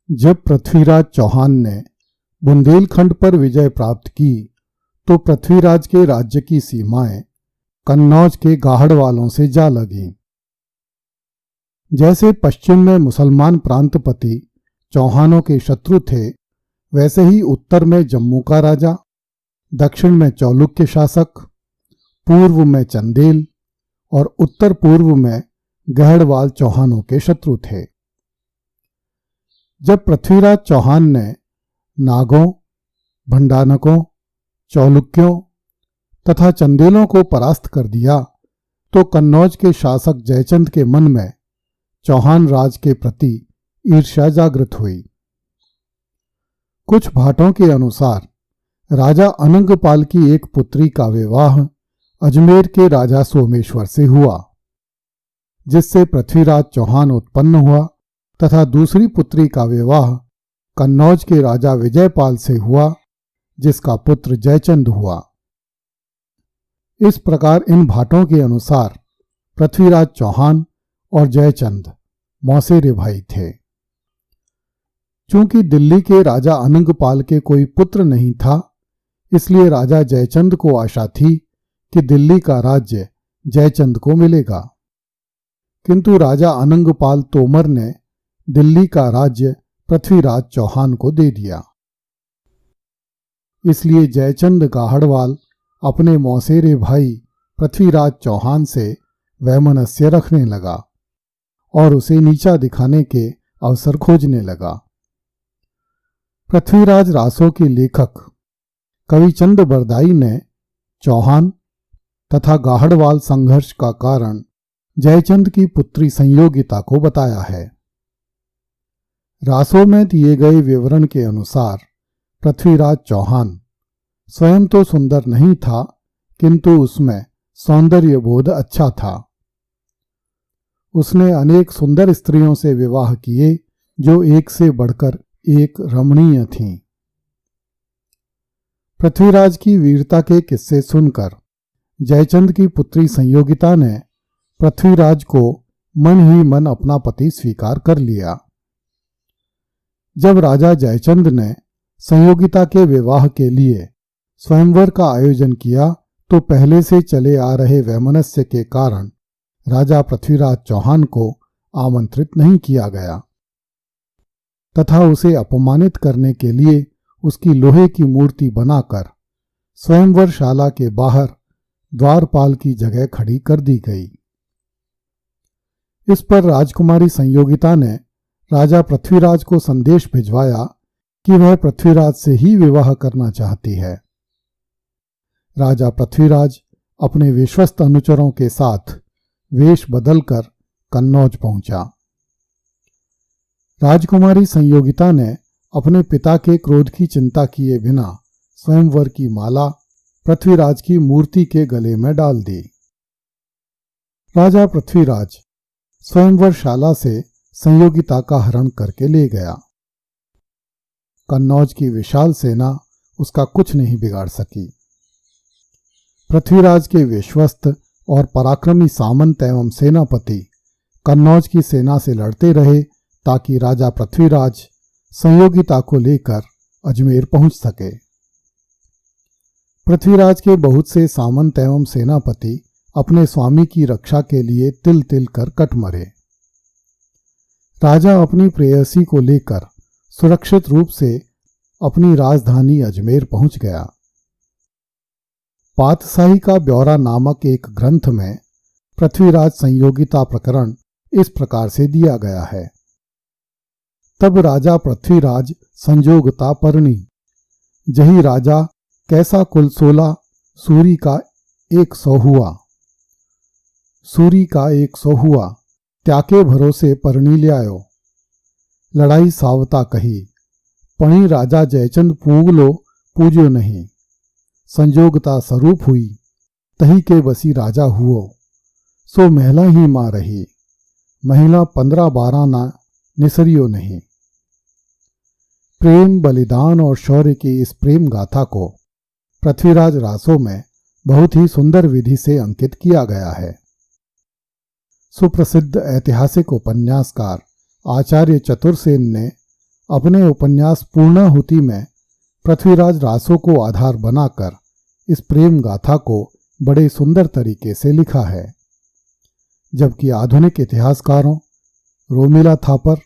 जब पृथ्वीराज चौहान ने बुंदेलखंड पर विजय प्राप्त की तो पृथ्वीराज के राज्य की सीमाएं कन्नौज के गाहड़वालों से जा लगीं। जैसे पश्चिम में मुसलमान प्रांतपति चौहानों के शत्रु थे, वैसे ही उत्तर में जम्मू का राजा, दक्षिण में चालुक्य शासक, पूर्व में चंदेल और उत्तर पूर्व में गहड़वाल चौहानों के शत्रु थे। जब पृथ्वीराज चौहान ने नागों, भंडानकों, चालुक्यों तथा चंदेलों को परास्त कर दिया तो कन्नौज के शासक जयचंद के मन में चौहान राज के प्रति ईर्ष्या जागृत हुई। कुछ भाटों के अनुसार राजा अनंगपाल की एक पुत्री का विवाह अजमेर के राजा सोमेश्वर से हुआ, जिससे पृथ्वीराज चौहान उत्पन्न हुआ, तथा दूसरी पुत्री का विवाह कन्नौज के राजा विजयपाल से हुआ, जिसका पुत्र जयचंद हुआ। इस प्रकार इन भाटों के अनुसार पृथ्वीराज चौहान और जयचंद मौसेरे भाई थे। चूंकि दिल्ली के राजा अनंगपाल के कोई पुत्र नहीं था, इसलिए राजा जयचंद को आशा थी कि दिल्ली का राज्य जयचंद को मिलेगा, किंतु राजा अनंगपाल तोमर ने दिल्ली का राज्य पृथ्वीराज चौहान को दे दिया। इसलिए जयचंद गाहड़वाल अपने मौसेरे भाई पृथ्वीराज चौहान से वैमनस्य रखने लगा और उसे नीचा दिखाने के अवसर खोजने लगा। पृथ्वीराज रासों के लेखक कविचंद बरदाई ने चौहान तथा गाहड़वाल संघर्ष का कारण जयचंद की पुत्री संयोगिता को बताया है। रासों में दिए गए विवरण के अनुसार पृथ्वीराज चौहान स्वयं तो सुंदर नहीं था, किंतु उसमें सौंदर्य बोध अच्छा था। उसने अनेक सुंदर स्त्रियों से विवाह किए, जो एक से बढ़कर एक रमणीय थीं। पृथ्वीराज की वीरता के किस्से सुनकर जयचंद की पुत्री संयोगिता ने पृथ्वीराज को मन ही मन अपना पति स्वीकार कर लिया। जब राजा जयचंद ने संयोगिता के विवाह के लिए स्वयंवर का आयोजन किया तो पहले से चले आ रहे वैमनस्य के कारण राजा पृथ्वीराज चौहान को आमंत्रित नहीं किया गया तथा उसे अपमानित करने के लिए उसकी लोहे की मूर्ति बनाकर स्वयंवरशाला के बाहर द्वारपाल की जगह खड़ी कर दी गई। इस पर राजकुमारी संयोगिता ने राजा पृथ्वीराज को संदेश भिजवाया कि वह पृथ्वीराज से ही विवाह करना चाहती है। राजा पृथ्वीराज अपने विश्वस्त अनुचरों के साथ वेश बदलकर कन्नौज पहुंचा। राजकुमारी संयोगिता ने अपने पिता के क्रोध की चिंता किए बिना स्वयंवर की माला पृथ्वीराज की मूर्ति के गले में डाल दी। राजा पृथ्वीराज स्वयंवरशाला से संयोगिता का हरण करके ले गया। कन्नौज की विशाल सेना उसका कुछ नहीं बिगाड़ सकी। पृथ्वीराज के विश्वस्त और पराक्रमी सामंत एवं सेनापति कन्नौज की सेना से लड़ते रहे ताकि राजा पृथ्वीराज संयोगिता को लेकर अजमेर पहुंच सके। पृथ्वीराज के बहुत से सामंत एवं सेनापति अपने स्वामी की रक्षा के लिए तिल तिल कर कट मरे। राजा अपनी प्रेयसी को लेकर सुरक्षित रूप से अपनी राजधानी अजमेर पहुंच गया। पातशाही का ब्यौरा नामक एक ग्रंथ में पृथ्वीराज संयोगिता प्रकरण इस प्रकार से दिया गया है। तब राजा पृथ्वीराज संजोगता परणी, जही राजा कैसा कुल 16 सूरी का 100 हुआ। सूरी का 100 हुआ, त्याके भरोसे परणी ल्यायो। लड़ाई सावता कही, पणी राजा जयचंद पूग लो पूज्यो नहीं। संजोगता स्वरूप हुई, तही के बसी राजा हुओ। सो महिला ही मां रही, महिला 15-12 ना निसरियो नहीं। प्रेम, बलिदान और शौर्य की इस प्रेम गाथा को पृथ्वीराज रासों में बहुत ही सुंदर विधि से अंकित किया गया है। सुप्रसिद्ध ऐतिहासिक उपन्यासकार आचार्य चतुरसेन ने अपने उपन्यास पूर्णाहुति में पृथ्वीराज रासो को आधार बनाकर इस प्रेम गाथा को बड़े सुंदर तरीके से लिखा है, जबकि आधुनिक इतिहासकारों रोमिला थापर,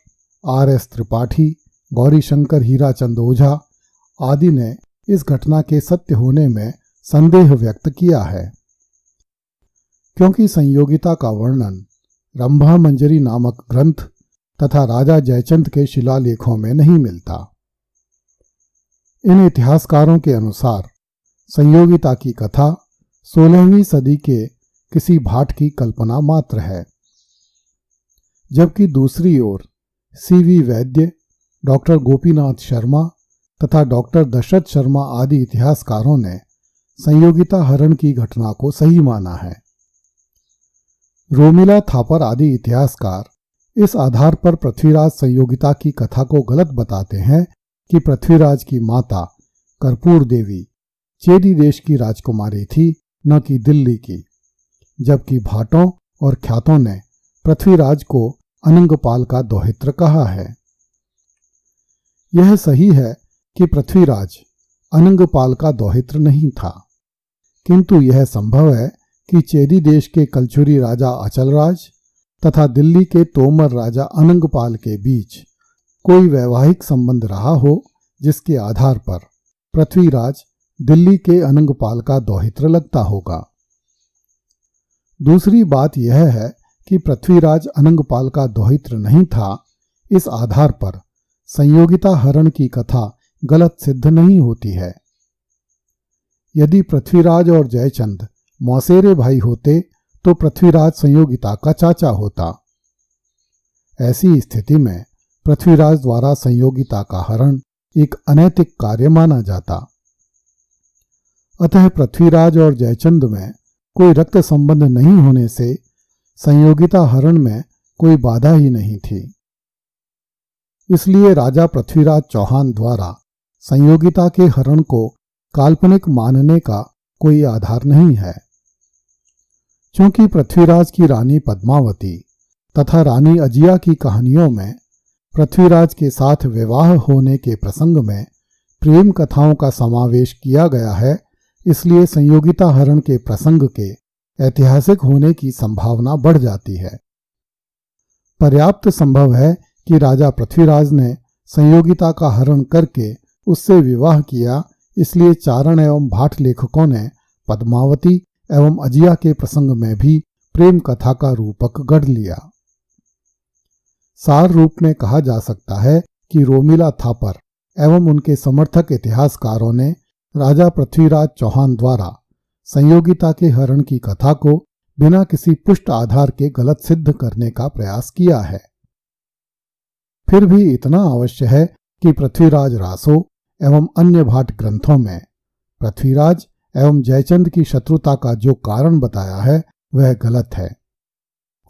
R.S. त्रिपाठी, गौरीशंकर हीराचंद ओझा आदि ने इस घटना के सत्य होने में संदेह व्यक्त किया है, क्योंकि संयोगिता का वर्णन रंभा मंजरी नामक ग्रंथ तथा राजा जयचंद के शिलालेखों में नहीं मिलता। इन इतिहासकारों के अनुसार संयोगिता की कथा 16वीं सदी के किसी भाट की कल्पना मात्र है, जबकि दूसरी ओर C.V. वैद्य, डॉक्टर गोपीनाथ शर्मा तथा डॉक्टर दशरथ शर्मा आदि इतिहासकारों ने संयोगिता हरण की घटना को सही माना है। रोमिला थापर आदि इतिहासकार इस आधार पर पृथ्वीराज संयोगिता की कथा को गलत बताते हैं कि पृथ्वीराज की माता कर्पूर देवी चेदी देश की राजकुमारी थी, न कि दिल्ली की, जबकि भाटों और ख्यातों ने पृथ्वीराज को अनंगपाल का दौहित्र कहा है। यह सही है कि पृथ्वीराज अनंगपाल का दौहित्र नहीं था, किंतु यह संभव है कि चेदी देश के कलचुरी राजा अचलराज तथा दिल्ली के तोमर राजा अनंगपाल के बीच कोई वैवाहिक संबंध रहा हो, जिसके आधार पर पृथ्वीराज दिल्ली के अनंगपाल का दौहित्र लगता होगा। दूसरी बात यह है कि पृथ्वीराज अनंगपाल का दौहित्र नहीं था, इस आधार पर संयोगिता हरण की कथा गलत सिद्ध नहीं होती है। यदि पृथ्वीराज और जयचंद मौसेरे भाई होते तो पृथ्वीराज संयोगिता का चाचा होता। ऐसी स्थिति में पृथ्वीराज द्वारा संयोगिता का हरण एक अनैतिक कार्य माना जाता। अतः पृथ्वीराज और जयचंद में कोई रक्त संबंध नहीं होने से संयोगिता हरण में कोई बाधा ही नहीं थी। इसलिए राजा पृथ्वीराज चौहान द्वारा संयोगिता के हरण को काल्पनिक मानने का कोई आधार नहीं है। क्योंकि पृथ्वीराज की रानी पद्मावती तथा रानी अजिया की कहानियों में पृथ्वीराज के साथ विवाह होने के प्रसंग में प्रेम कथाओं का समावेश किया गया है, इसलिए संयोगिता हरण के प्रसंग के ऐतिहासिक होने की संभावना बढ़ जाती है। पर्याप्त संभव है कि राजा पृथ्वीराज ने संयोगिता का हरण करके उससे विवाह किया, इसलिए चारण एवं भाट लेखकों ने पद्मावती एवं अजिया के प्रसंग में भी प्रेम कथा का रूपक गढ़ लिया। सार रूप में कहा जा सकता है कि रोमिला थापर एवं उनके समर्थक इतिहासकारों ने राजा पृथ्वीराज चौहान द्वारा संयोगिता के हरण की कथा को बिना किसी पुष्ट आधार के गलत सिद्ध करने का प्रयास किया है। फिर भी इतना अवश्य है कि पृथ्वीराज रासो एवं अन्य भाट ग्रंथों में पृथ्वीराज एवं जयचंद की शत्रुता का जो कारण बताया है वह गलत है।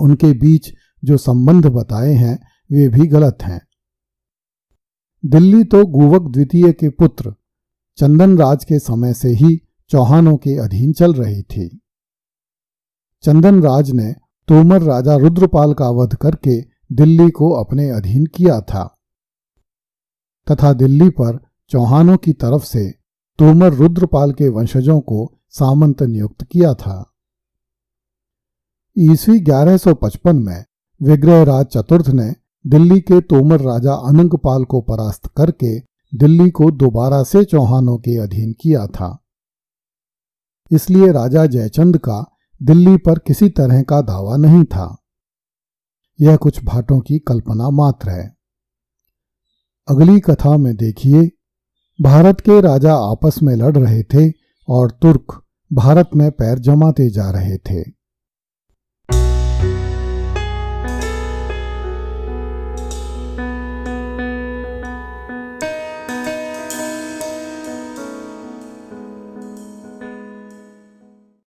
उनके बीच जो संबंध बताए हैं वे भी गलत हैं। दिल्ली तो गुवक द्वितीय के पुत्र चंदन राज के समय से ही चौहानों के अधीन चल रही थी। चंदन राज ने तोमर राजा रुद्रपाल का वध करके दिल्ली को अपने अधीन किया था तथा दिल्ली पर चौहानों की तरफ से तोमर रुद्रपाल के वंशजों को सामंत नियुक्त किया था। ईस्वी 1155 में विग्रहराज चतुर्थ ने दिल्ली के तोमर राजा अनंगपाल को परास्त करके दिल्ली को दोबारा से चौहानों के अधीन किया था। इसलिए राजा जयचंद का दिल्ली पर किसी तरह का दावा नहीं था। यह कुछ भाटों की कल्पना मात्र है। अगली कथा में देखिए, भारत के राजा आपस में लड़ रहे थे और तुर्क भारत में पैर जमाते जा रहे थे।